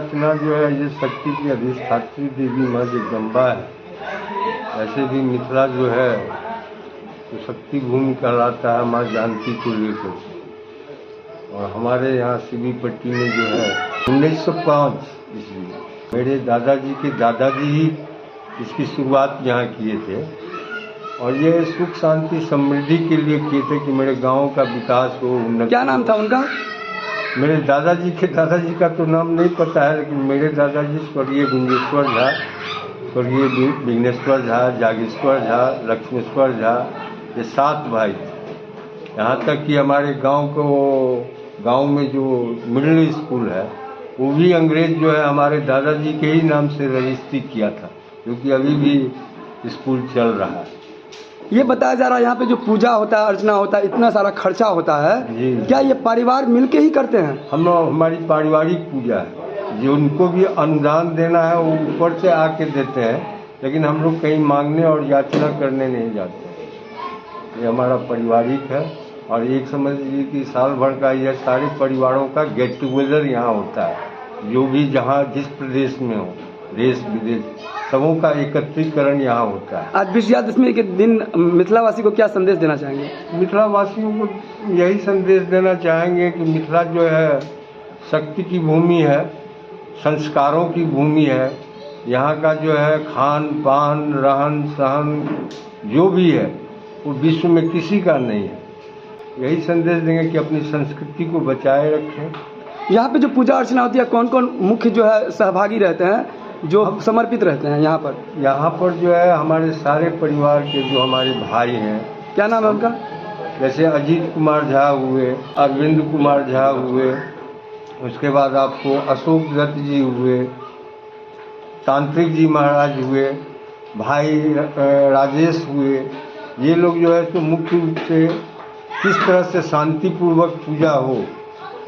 अर्चना जो है ये शक्ति की अधिष्ठात्री देवी माँ जगदम्बा है। ऐसे भी मिथिला जो है तो शक्ति भूमि कहलाता है माँ जानकी को लेकर। और हमारे यहाँ सीवी पट्टी में जो है 1905 ईस्वी मेरे दादाजी के दादाजी ही इसकी शुरुआत यहाँ किए थे। और ये सुख शांति समृद्धि के लिए किए थे कि मेरे गांव का विकास हो, उन्नति। क्या नाम था उनका? मेरे दादाजी के दादाजी का तो नाम नहीं पता है, लेकिन मेरे दादाजी स्वर्गीय गुंजेश्वर झा, स्वर्गीय विघ्नेश्वर झा, जागेश्वर झा, लक्ष्मेश्वर झा, ये 7 भाई थे। यहाँ तक कि हमारे गांव में जो मिडिल स्कूल है वो भी अंग्रेज जो है हमारे दादाजी के ही नाम से रजिस्ट्री किया था, क्योंकि अभी भी स्कूल चल रहा है। ये बताया जा रहा है यहाँ पे जो पूजा होता है, अर्चना होता है, इतना सारा खर्चा होता है जी। क्या ये परिवार मिलके ही करते हैं? हमारी पारिवारिक पूजा है। जो उनको भी अनुदान देना है वो ऊपर से आके देते हैं, लेकिन हम लोग कहीं मांगने और याचना करने नहीं जाते। ये हमारा पारिवारिक है। और एक समझ लीजिए कि साल भर का यह सारे परिवारों का गेट टुगेदर यहाँ होता है। जो भी जहाँ जिस प्रदेश में हो, देश विदेश, सबों का एकत्रीकरण यहाँ होता है। आज विजयादशमी के दिन मिथिलावासी को क्या संदेश देना चाहेंगे? मिथिलावासियों को यही संदेश देना चाहेंगे कि मिथिला जो है शक्ति की भूमि है, संस्कारों की भूमि है। यहाँ का जो है खान पान रहन सहन जो भी है वो विश्व में किसी का नहीं है। यही संदेश देंगे कि अपनी संस्कृति को बचाए रखें। यहाँ पे जो पूजा अर्चना होती है कौन कौन मुख्य जो है सहभागी रहते हैं, जो समर्पित रहते हैं यहाँ पर? यहाँ पर जो है हमारे सारे परिवार के जो हमारे भाई हैं। क्या नाम है उनका? जैसे अजीत कुमार झा हुए, अरविंद कुमार झा हुए, उसके बाद आपको अशोक दत्त जी हुए, तांत्रिक जी महाराज हुए, भाई राजेश हुए। ये लोग जो है तो मुख्य रूप से किस तरह से शांतिपूर्वक पूजा हो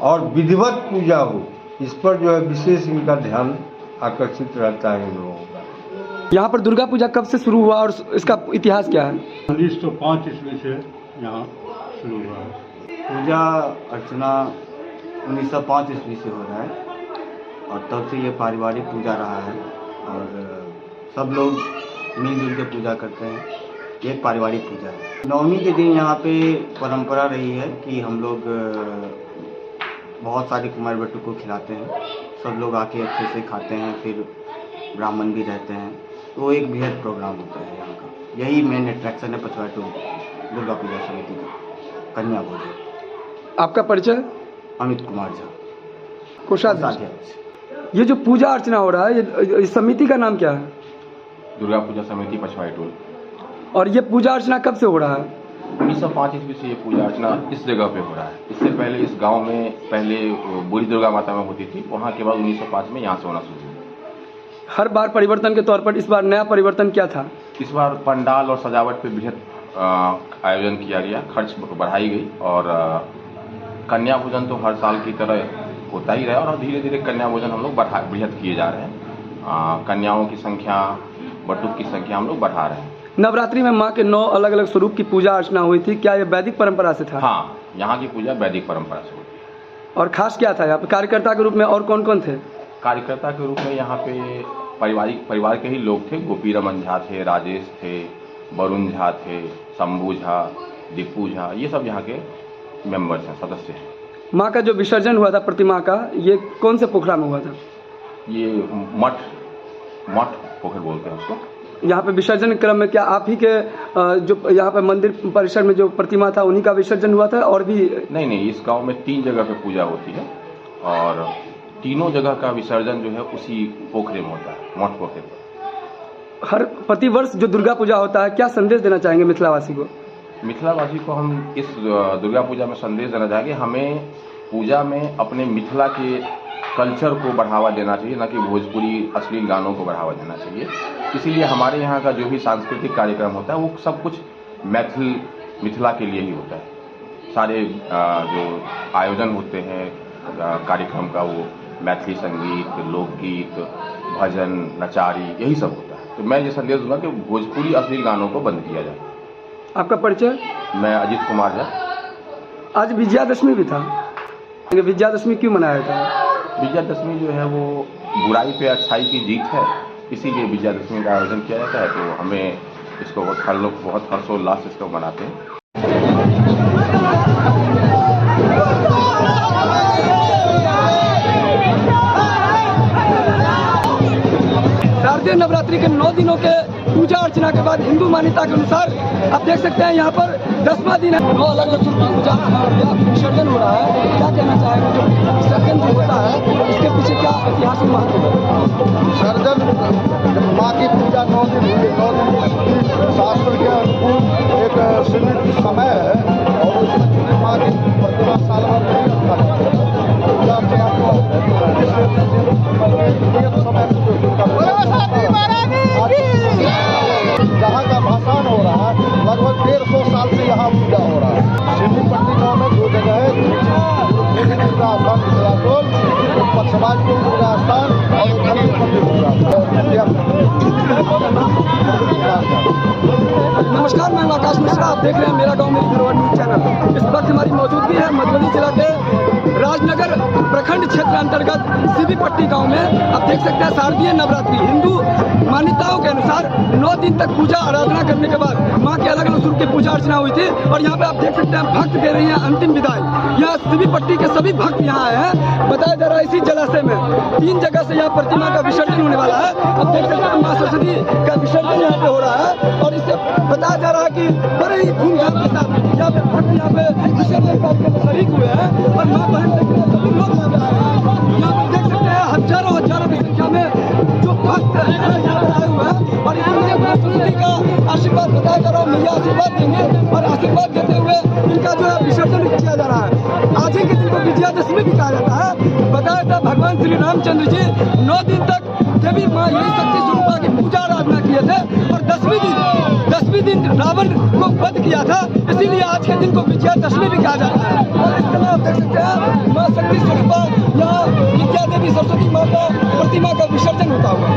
और विधिवत पूजा हो, इस पर जो है विशेष इनका ध्यान आकर्षित रहता है इन लोगों का। यहाँ पर दुर्गा पूजा कब से शुरू हुआ और इसका इतिहास क्या है? 1905 ईस्वी से यहाँ शुरू हुआ है। पूजा अर्चना 1905 ईस्वी से हो रहा है और तब से ये पारिवारिक पूजा रहा है और सब लोग मिलजुल के पूजा करते हैं। ये एक पारिवारिक पूजा है। नवमी के दिन यहाँ पे परंपरा रही है कि हम लोग बहुत सारे कुमार बटू को खिलाते हैं। सब लोग आके अच्छे से खाते हैं, फिर ब्राह्मण भी रहते हैं, तो एक बृहद प्रोग्राम होता है यहाँ का। यही मेन अट्रैक्शन है पछवाटू दुर्गा पूजा समिति का कन्या भोजन। आपका परिचय? अमित कुमार झा, कोषाध्यक्ष। ये जो पूजा अर्चना हो रहा है ये समिति का नाम क्या है? दुर्गा पूजा समिति पछवाई टोल। और ये पूजा अर्चना कब से हो रहा है? 1905 ईस्वी से ये पूजा अर्चना इस जगह पे हो रहा है। इससे पहले इस गांव में पहले बूढ़ी दुर्गा माता में होती थी, वहाँ के बाद 1905 में यहाँ से होना शुरू हुआ। हर बार परिवर्तन के तौर पर इस बार नया परिवर्तन क्या था? इस बार पंडाल और सजावट पे बृहद आयोजन किया गया, खर्च बढ़ाई गई और कन्या भोजन तो हर साल की तरह होता ही रहा और धीरे धीरे कन्या भोजन हम लोग बृहद किए जा रहे हैं। कन्याओं की संख्या, बटुक की संख्या हम लोग बढ़ा रहे हैं। नवरात्रि में माँ के 9 अलग अलग स्वरूप की पूजा अर्चना हुई थी, क्या ये वैदिक परंपरा से था? हाँ, यहाँ की पूजा वैदिक परंपरा से होती है। और खास क्या था यहाँ पे कार्यकर्ता के रूप में और कौन कौन थे? कार्यकर्ता के रूप में यहाँ पे परिवार के ही लोग थे। गोपी रमन झा थे, राजेश थे, वरुण झा थे, शंभू झा, दीपू झा, ये सब यहाँ के मेंबर्स हैं, सदस्य हैं। माँ का जो विसर्जन हुआ था प्रतिमा का, ये कौन से पोखरा में हुआ था? ये मठ पोखर बोलते हैं उसको। यहाँ पे विसर्जन क्रम में क्या आप ही के जो यहाँ पे मंदिर परिसर में जो प्रतिमा था उन्हीं का विसर्जन हुआ था और भी? नहीं, इस गांव में 3 जगह पे पूजा होती है और तीनों जगह का विसर्जन जो है उसी पोखरे में होता है, मठ पोखरे पर। हर प्रतिवर्ष जो दुर्गा पूजा होता है, क्या संदेश देना चाहेंगे मिथिलावासी को? मिथिलावासी को हम इस दुर्गा पूजा में संदेश देना चाहेंगे, हमें पूजा में अपने मिथिला के कल्चर को बढ़ावा देना चाहिए, ना कि भोजपुरी अश्लील गानों को बढ़ावा देना चाहिए। इसीलिए हमारे यहाँ का जो भी सांस्कृतिक कार्यक्रम होता है वो सब कुछ मिथिला के लिए ही होता है। सारे जो आयोजन होते हैं कार्यक्रम का, वो मैथिली संगीत, लोकगीत, भजन, नचारी, यही सब होता है। तो मैं ये संदेश दूंगा कि भोजपुरी अश्लील गानों को बंद किया जाए। आपका परिचय? मैं अजीत कुमार झा। आज विजयादशमी भी था, विजयादशमी क्यों मनाया था? विजयादशमी जो है वो बुराई पे अच्छाई की जीत है, इसीलिए विजयादशमी का आयोजन किया जाता है। तो हमें इसको हर लोग बहुत हर्षोल्लास से इसको मनाते हैं। शारदीय नवरात्रि के 9 दिनों के पूजा अर्चना के बाद हिंदू मान्यता के अनुसार आप देख सकते हैं यहाँ पर 10वां दिन है। 9 अलग अलग स्वरूप की पूजा अर्चना हो रही है, विसर्जन हो रहा है। क्या कहना चाहेंगे जो विसर्जन जो होता है इसके पीछे क्या ऐतिहासिक महत्व है? विसर्जन माँ की पूजा 9 दिन हुई। 9 दिन शास्त्र के अनुकूल एक सीमित समय है और उसमें चूंकि माँ की प्रतिमा साल भर नहीं रखता है, पूजा अर्चना को नियत समय जहाँ का भाषण हो रहा है, लगभग 150 साल से यहाँ पूजा हो रहा है। सिंधीपट्टी गाँव में 2 जगह है, दुर्गा स्थान मिथिलाटोल, पक्षवाजपुर दुर्गा स्थान और खलीलपट्टी दुर्गा। नमस्कार, मैं आकाश मिश्रा, आप देख रहे हैं मेरा गांव मेरी धरोहर न्यूज चैनल। इस वक्त हमारी मौजूदगी है मधुबनी जिला के राजनगर प्रखंड क्षेत्र अंतर्गत सीबीपट्टी गांव में। आप देख सकते हैं शारदीय नवरात्रि हिंदू मान्यताओं के अनुसार 9 दिन तक पूजा आराधना करने के बाद मां के अलग अलग स्वरूप की पूजा अर्चना हुई थी। और यहाँ पे आप देख सकते हैं भक्त दे रही हैं अंतिम विदाई। यहाँ सीबीपट्टी के सभी भक्त यहाँ आए हैं। बताया जा रहा है इसी जलाशय में 3 जगह से यहाँ प्रतिमा का विसर्जन होने वाला है। आप देख सकते हैं माँ सरस्वती का विसर्जन यहाँ पे हो रहा है और इससे बताया जा रहा है कि बड़े ही धूमधाम के साथ यहाँ पे भक्त यहाँ पे विसर्जन कार्यक्रम में शरीक हुए हैं और माँ बहन सभी लोग यहाँ पे आए हैं। यहाँ पे देख सकते हैं हजारों की संख्या में जो भक्त यहाँ पे आए हुए हैं और इसमें माँ सरस्वती का आशीर्वाद बताया जा रहा है। मैया आशीर्वाद देंगे और आशीर्वाद देते हुए इनका जो है विसर्जन किया जा रहा है। आज ही के दिन को विजयादशमी भी कहा जाता है। बताया था भगवान श्री रामचंद्र जी 9 दिन तक देवी माँ यही शक्ति स्वरूपा की पूजा आराधना किए थे और 10वीं दिन रावण को वध किया था। इसीलिए आज के दिन को विजयादशमी भी कहा जाता है। और इस समय आप देख सकते हैं माँ शक्ति स्वरूपा यहाँ विद्या देवी सरस्वती माँ का प्रतिमा का विसर्जन होता हुआ।